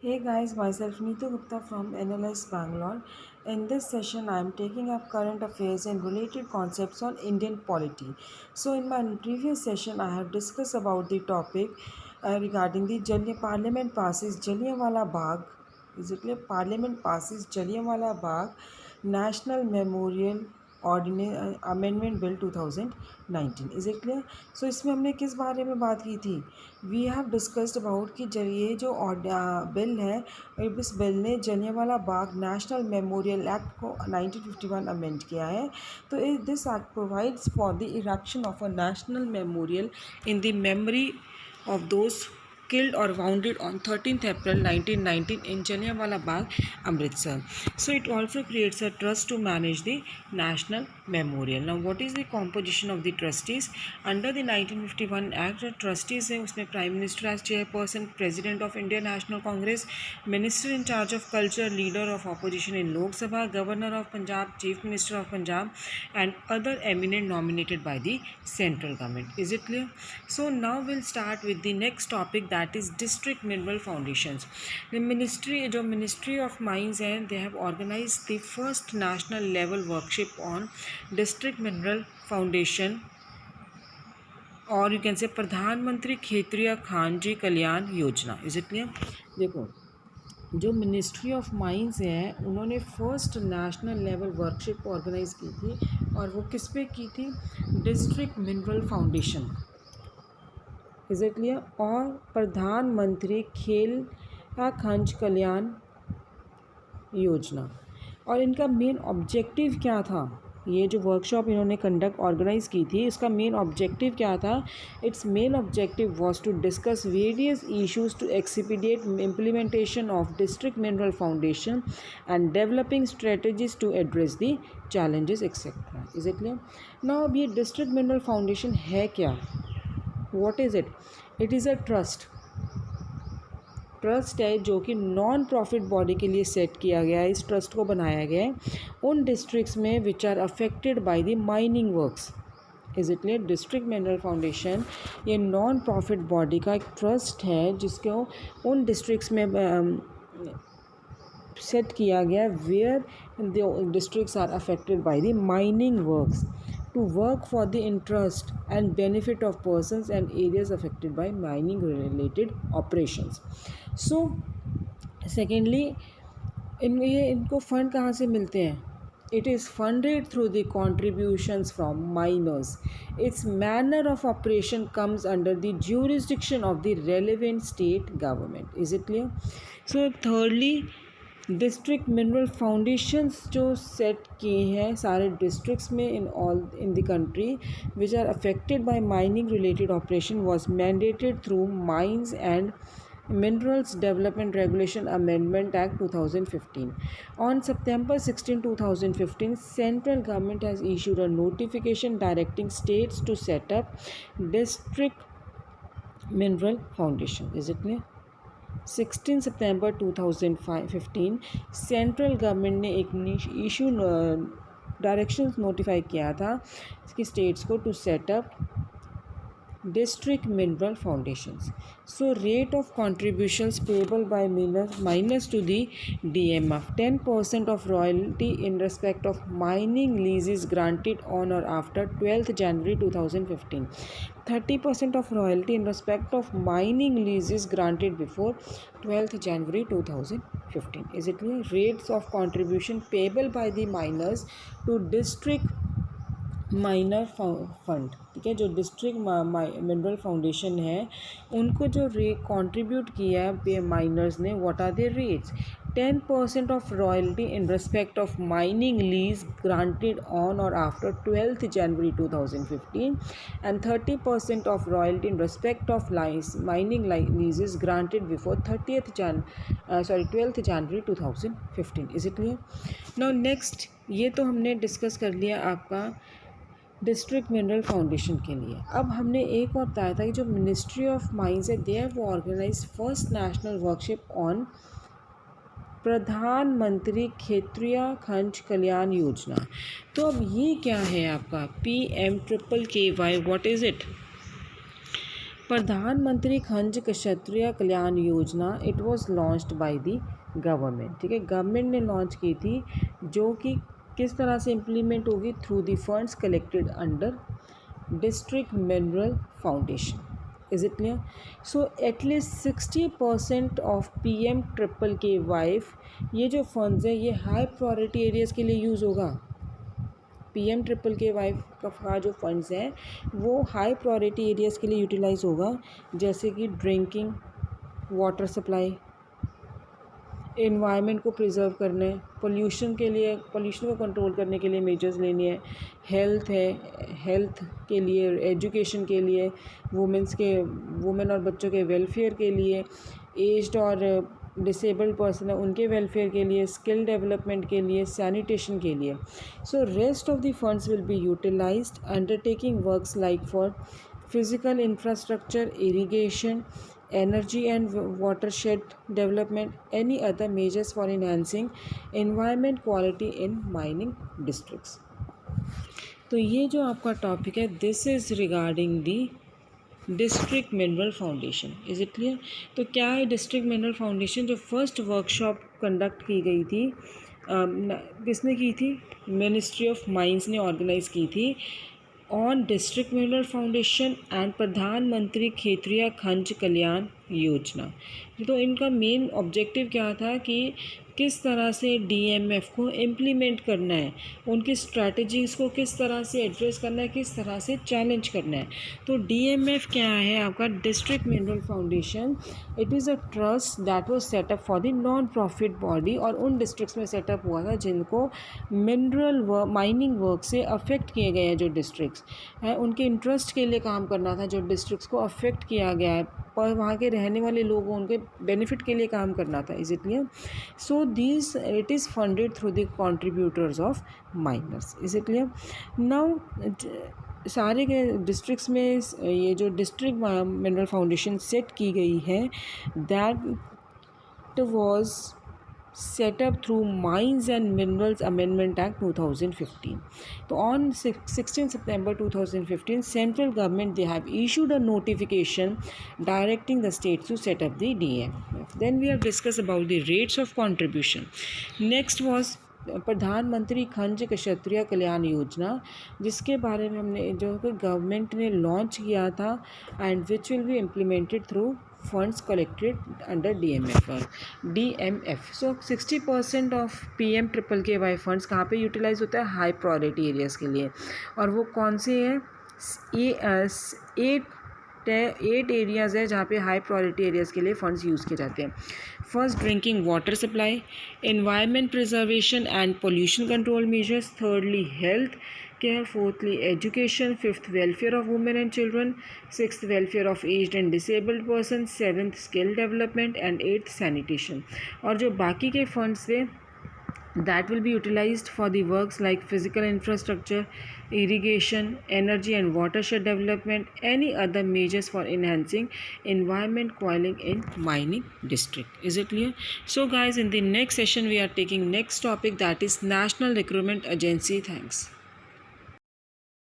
Hey guys, myself Neetu Gupta from NLS Bangalore. In this session, I am taking up current affairs and related concepts on Indian polity. So, in my previous session, I have discussed about the topic regarding the Parliament passes Jallianwala Bagh. Is it clear? Parliament passes Jallianwala Bagh National Memorial Amendment Bill 2019. Is it clear? So इसमें हमने किस बारे में बात की थी? We have discussed about कि ये जो बिल है, इस बिल ने Jallianwala Bagh national memorial act को 1951 अमेंड किया है. तो this act provides for the erection of a national memorial in the memory of those killed or wounded on 13th April 1919 in Jallianwala Bagh, Amritsar. So it also creates a trust to manage the National Memorial. Now what is the composition of the trustees? Under the 1951 Act, the trustees है उसमें Prime Minister as chairperson, President of Indian National Congress, Minister in charge of culture, Leader of opposition in Lok Sabha, Governor of Punjab, Chief Minister of Punjab, and other eminent nominated by the central government. Is it clear? So now we'll start with the next topic, that is district mineral foundations. The ministry of mines, and they have organized the first national level workshop on district mineral foundation, और you can say प्रधानमंत्री क्षेत्रीय खनिज कल्याण योजना. Is it clear? देखो, जो ministry of mines है उन्होंने first national level workshop organise की थी, और वो किस पे की थी? District mineral foundation. Is it clear? और प्रधानमंत्री खेल खनिज कल्याण योजना. और इनका मेन ऑब्जेक्टिव क्या था? ये जो वर्कशॉप इन्होंने कंडक्ट ऑर्गेनाइज की थी, इसका मेन ऑब्जेक्टिव क्या था? Its main objective was to discuss various issues to expediate implementation of district mineral foundation and developing strategies to address the challenges etcetera. Is it clear? Now अब ये district mineral foundation है क्या? What is it? It is a trust है जो कि non profit body के लिए set किया गया है. इस ट्रस्ट को बनाया गया है उन डिस्ट्रिक्ट्स में which are affected by the mining works. Is it clear? District mineral foundation ये नॉन प्रॉफिट बॉडी का एक ट्रस्ट है जिसको उन डिस्ट्रिक्ट्स में सेट किया गया where the districts are affected by the mining works to work for the interest and benefit of persons and areas affected by mining related operations. So secondly, इनको fund कहाँ से मिलते हैं? It is funded through the contributions from miners. Its manner of operation comes under the jurisdiction of the relevant state government. Is it clear? So thirdly, district mineral foundations जो set किए हैं सारे districts में in the country which are affected by mining related operation was mandated through mines and Minerals Development Regulation Amendment Act 2015. On September 16, 2015, central government has issued a notification directing states to set up district mineral foundation. Is it clear? 16 September 2015 central government ने एक issue directions notify किया था कि states को to set up district mineral foundations. So rate of contributions payable by miners to the DMF: 10% of royalty in respect of mining leases granted on or after 12th January 2015. 30% of royalty in respect of mining leases granted before 12th January 2015. Is it clear? Rates of contribution payable by the miners to district minor fund. ठीक है, जो district mineral foundation है उनको जो contribute किया है miners ने, what are their rates? 10% of royalty in respect of mining lease granted on or after 12th January 2015 and 30% of royalty in respect of mining leases granted before 12th January 2015. Is it clear? Now next, ये तो हमने discuss कर लिया आपका district mineral foundation के लिए. अब हमने एक और बताया था कि जो मिनिस्ट्री ऑफ माइंस है they have organise first national workshop on प्रधानमंत्री क्षेत्रीय खनिज कल्याण योजना. तो अब ये क्या है आपका PMKKY? What is it? प्रधानमंत्री खनिज क्षत्रिय Kalyan Yojana it was launched by the government, ठीक है, गवर्नमेंट ने लॉन्च की थी, जो कि किस तरह से इम्प्लीमेंट होगी, through the funds collected under district mineral foundation. Is it clear? So at least 60% of PM-KKY, ये जो फंड्स है ये हाई प्रायोरिटी एरियाज़ के लिए यूज़ होगा। PM-KKY का जो फंड्स हैं वो हाई प्रायोरिटी एरियाज़ के लिए यूटिलाइज होगा, जैसे कि ड्रिंकिंग वाटर सप्लाई, इन्वायरमेंट को प्रिजर्व करने, पोल्यूशन के लिए, पोल्यूशन को कंट्रोल करने के लिए मेजर्स लेने हैं, हेल्थ है, हेल्थ के लिए, एजुकेशन के लिए, वुमेन और बच्चों के वेलफेयर के लिए, एज्ड और डिसेबल्ड पर्सन है उनके वेलफेयर के लिए, स्किल डेवलपमेंट के लिए, सैनिटेशन के लिए। So rest of the funds will be utilised undertaking works like for physical infrastructure, irrigation, energy and watershed development, any other measures for enhancing environment quality in mining districts। तो ये जो आपका topic है this is regarding the district mineral foundation. Is it clear? तो क्या है district mineral foundation? जो first workshop conduct की गई थी, किसने की थी? मिनिस्ट्री ऑफ माइंस ने ऑर्गेनाइज़ की थी on district mineral foundation and प्रधानमंत्री क्षेत्रीय खनिज कल्याण योजना। तो इनका मेन ऑब्जेक्टिव क्या था कि किस तरह से DMF को इम्प्लीमेंट करना है, उनकी स्ट्रैटेजीज़ को किस तरह से एड्रेस करना है, किस तरह से चैलेंज करना है। तो DMF क्या है आपका? District mineral foundation it is a trust that was setup for the non profit body, और उन डिस्ट्रिक्ट्स में सेटअप हुआ था जिनको मिनरल माइनिंग वर्क से अफेक्ट किए गए हैं, जो डिस्ट्रिक्ट्स हैं उनके इंटरेस्ट के लिए काम करना था, जो डिस्ट्रिक्ट्स को अफेक्ट किया गया है पर वहाँ के रहने वाले लोगों उनके बेनिफिट के लिए काम करना था। Is it clear? So this it is funded through the contributors of miners. Is it clear? Now सारे के डिस्ट्रिक्ट्स में ये जो डिस्ट्रिक्ट मिनरल फाउंडेशन सेट की गई है that was set up through Mines and Minerals Amendment Act 2015. So on 16 September 2015, central government they have issued a notification directing the states to set up the DMF. Then we have discussed about the rates of contribution. Next was प्रधानमंत्री खनिज क्षत्रिय कल्याण योजना, जिसके बारे में हमने जो government ने launch किया था and which will be implemented through funds collected under DMF। So 60% of PM-KKY funds कहाँ पे यूटिलाइज होता है? हाई प्रायोरिटी एरियाज़ के लिए। और वो कौन से हैं? 8 एरियाज़ है जहाँ पे हाई प्रायोरिटी एरियाज़ के लिए फ़ंड्स यूज़ किए जाते हैं। First, drinking water supply, environment preservation and pollution control measures, thirdly health care, fourthly education, fifth welfare of women and children, sixth welfare of aged and disabled person, seventh skill development and eighth sanitation. और जो बाकी के funds थे that will be utilized for the works like physical infrastructure, irrigation, energy and watershed development, any other measures for enhancing environment quality in mining district. Is it clear? So guys, in the next session we are taking next topic, that is National Recruitment Agency. Thanks.